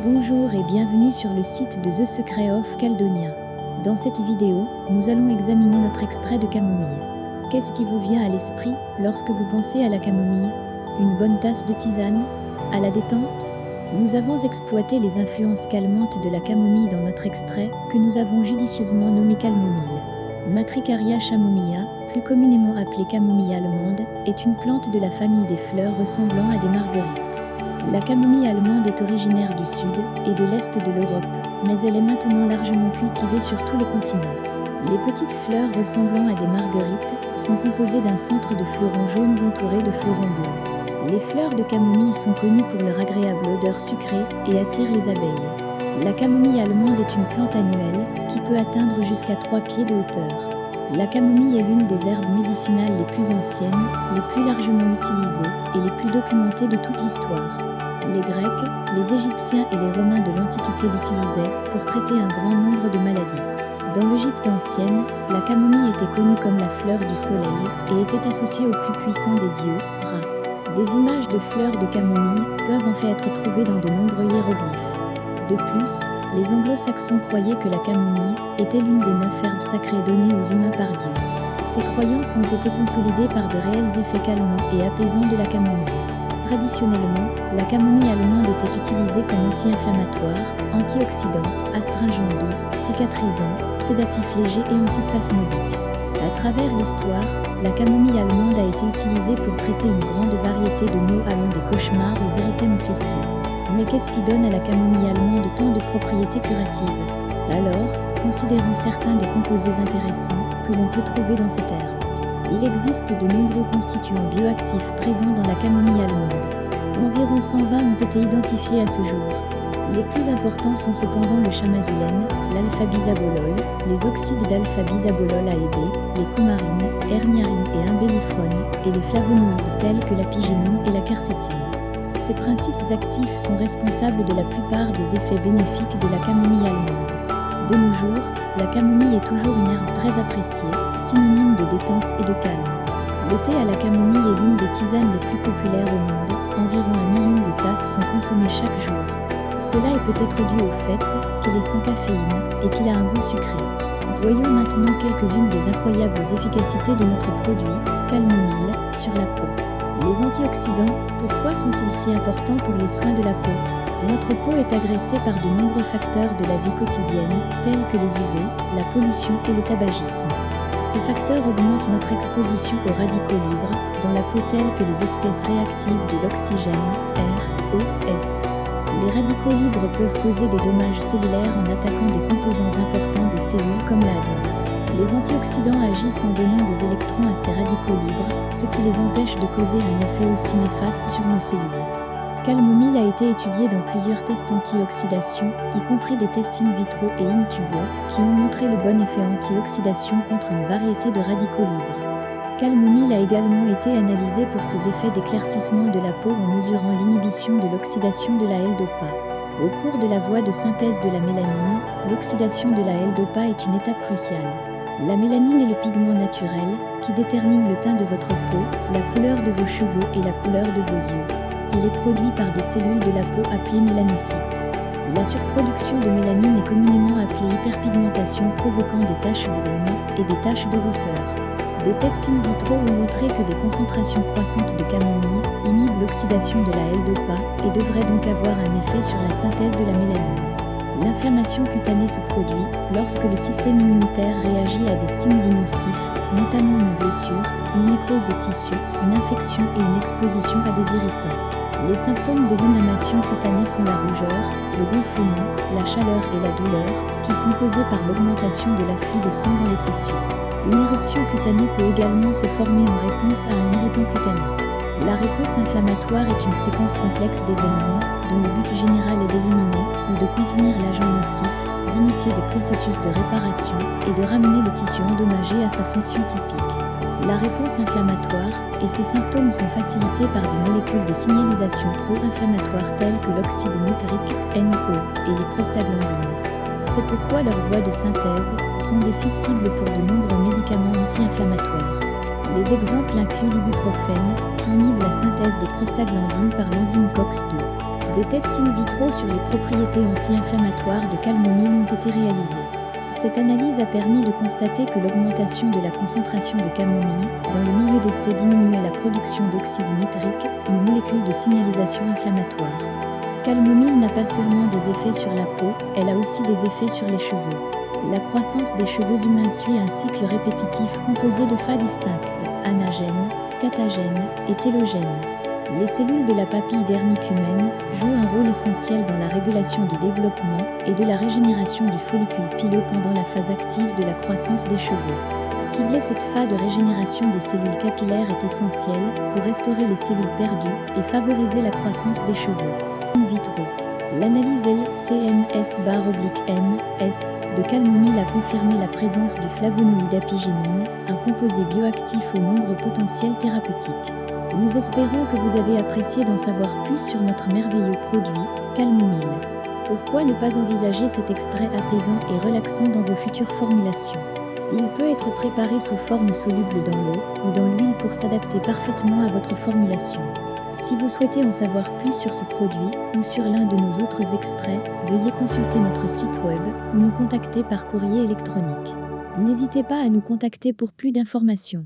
Bonjour et bienvenue sur le site de The Secret of Caldonia. Dans cette vidéo, nous allons examiner notre extrait de camomille. Qu'est-ce qui vous vient à l'esprit lorsque vous pensez à la camomille? Une bonne tasse de tisane? À la détente? Nous avons exploité les influences calmantes de la camomille dans notre extrait, que nous avons judicieusement nommé calmomille. Matricaria chamomilla, plus communément appelée camomille allemande, est une plante de la famille des fleurs ressemblant à des marguerites. La camomille allemande est originaire du sud et de l'est de l'Europe, mais elle est maintenant largement cultivée sur tous les continents. Les petites fleurs ressemblant à des marguerites sont composées d'un centre de fleurons jaunes entourés de fleurons blancs. Les fleurs de camomille sont connues pour leur agréable odeur sucrée et attirent les abeilles. La camomille allemande est une plante annuelle qui peut atteindre jusqu'à 3 pieds de hauteur. La camomille est l'une des herbes médicinales les plus anciennes, les plus largement utilisées et les plus documentées de toute l'histoire. Les Grecs, les Égyptiens et les Romains de l'Antiquité l'utilisaient pour traiter un grand nombre de maladies. Dans l'Égypte ancienne, la camomille était connue comme la fleur du soleil et était associée au plus puissant des dieux, Ra. Des images de fleurs de camomille peuvent en fait être trouvées dans de nombreux hiéroglyphes. De plus, les anglo-saxons croyaient que la camomille était l'une des 9 herbes sacrées données aux humains par Dieu. Ces croyances ont été consolidées par de réels effets calmants et apaisants de la camomille. Traditionnellement, la camomille allemande était utilisée comme anti-inflammatoire, antioxydant, astringent doux, cicatrisant, sédatif léger et antispasmodique. À travers l'histoire, la camomille allemande a été utilisée pour traiter une grande variété de maux allant des cauchemars aux érythèmes fessiers. Mais qu'est-ce qui donne à la camomille allemande tant de propriétés curatives? Alors, considérons certains des composés intéressants que l'on peut trouver dans cette herbe. Il existe de nombreux constituants bioactifs présents dans la camomille allemande. Environ 120 ont été identifiés à ce jour. Les plus importants sont cependant le chamazulène, l'alpha-bisabolol, les oxydes d'alpha-bisabolol A et B, les coumarines, herniarine et imbellifrone, et les flavonoïdes tels que l'apigénine et la quercétine. Ces principes actifs sont responsables de la plupart des effets bénéfiques de la camomille allemande. De nos jours, la camomille est toujours une herbe très appréciée, synonyme de détente et de calme. Le thé à la camomille est l'une des tisanes les plus populaires au monde, environ 1 million de tasses sont consommées chaque jour. Cela est peut-être dû au fait qu'il est sans caféine et qu'il a un goût sucré. Voyons maintenant quelques-unes des incroyables efficacités de notre produit, calmomille, sur la peau. Les antioxydants, pourquoi sont-ils si importants pour les soins de la peau? Notre peau est agressée par de nombreux facteurs de la vie quotidienne, tels que les UV, la pollution et le tabagisme. Ces facteurs augmentent notre exposition aux radicaux libres dans la peau tels que les espèces réactives de l'oxygène, R, O, S. Les radicaux libres peuvent causer des dommages cellulaires en attaquant des composants importants des cellules comme l'ADN. Les antioxydants agissent en donnant des électrons à ces radicaux libres, ce qui les empêche de causer un effet aussi néfaste sur nos cellules. Calmomille a été étudiée dans plusieurs tests anti-oxydation, y compris des tests in vitro et in tubo, qui ont montré le bon effet anti-oxydation contre une variété de radicaux libres. Calmomille a également été analysée pour ses effets d'éclaircissement de la peau en mesurant l'inhibition de l'oxydation de la L-dopa. Au cours de la voie de synthèse de la mélanine, l'oxydation de la L-dopa est une étape cruciale. La mélanine est le pigment naturel qui détermine le teint de votre peau, la couleur de vos cheveux et la couleur de vos yeux. Il est produit par des cellules de la peau appelées mélanocytes. La surproduction de mélanine est communément appelée hyperpigmentation provoquant des taches brunes et des taches de rousseur. Des tests in vitro ont montré que des concentrations croissantes de camomille inhibent l'oxydation de la L-dopa et devraient donc avoir un effet sur la synthèse de la mélanine. L'inflammation cutanée se produit lorsque le système immunitaire réagit à des stimuli nocifs, notamment une blessure, une nécrose des tissus, une infection et une exposition à des irritants. Les symptômes de l'inflammation cutanée sont la rougeur, le gonflement, la chaleur et la douleur, qui sont causés par l'augmentation de l'afflux de sang dans les tissus. Une éruption cutanée peut également se former en réponse à un irritant cutané. La réponse inflammatoire est une séquence complexe d'événements dont le but général est d'éliminer ou de contenir l'agent nocif, d'initier des processus de réparation et de ramener le tissu endommagé à sa fonction typique. La réponse inflammatoire et ses symptômes sont facilités par des molécules de signalisation pro-inflammatoires telles que l'oxyde nitrique, NO, et les prostaglandines. C'est pourquoi leurs voies de synthèse sont des sites cibles pour de nombreux médicaments anti-inflammatoires. Les exemples incluent l'ibuprofène, qui inhibe la synthèse des prostaglandines par l'enzyme COX-2, Des tests in vitro sur les propriétés anti-inflammatoires de camomille ont été réalisés. Cette analyse a permis de constater que l'augmentation de la concentration de camomille dans le milieu d'essai diminuait la production d'oxyde nitrique, une molécule de signalisation inflammatoire. Camomille n'a pas seulement des effets sur la peau, elle a aussi des effets sur les cheveux. La croissance des cheveux humains suit un cycle répétitif composé de phases distinctes, anagènes, catagènes et télogènes. Les cellules de la papille dermique humaine jouent un rôle essentiel dans la régulation du développement et de la régénération du follicule pileux pendant la phase active de la croissance des cheveux. Cibler cette phase de régénération des cellules capillaires est essentiel pour restaurer les cellules perdues et favoriser la croissance des cheveux. In vitro. L'analyse LCMS/MS de camomille a confirmé la présence du flavonoïde apigénine, un composé bioactif au nombre potentiel thérapeutique. Nous espérons que vous avez apprécié d'en savoir plus sur notre merveilleux produit, camomille. Pourquoi ne pas envisager cet extrait apaisant et relaxant dans vos futures formulations? Il peut être préparé sous forme soluble dans l'eau ou dans l'huile pour s'adapter parfaitement à votre formulation. Si vous souhaitez en savoir plus sur ce produit ou sur l'un de nos autres extraits, veuillez consulter notre site web ou nous contacter par courrier électronique. N'hésitez pas à nous contacter pour plus d'informations.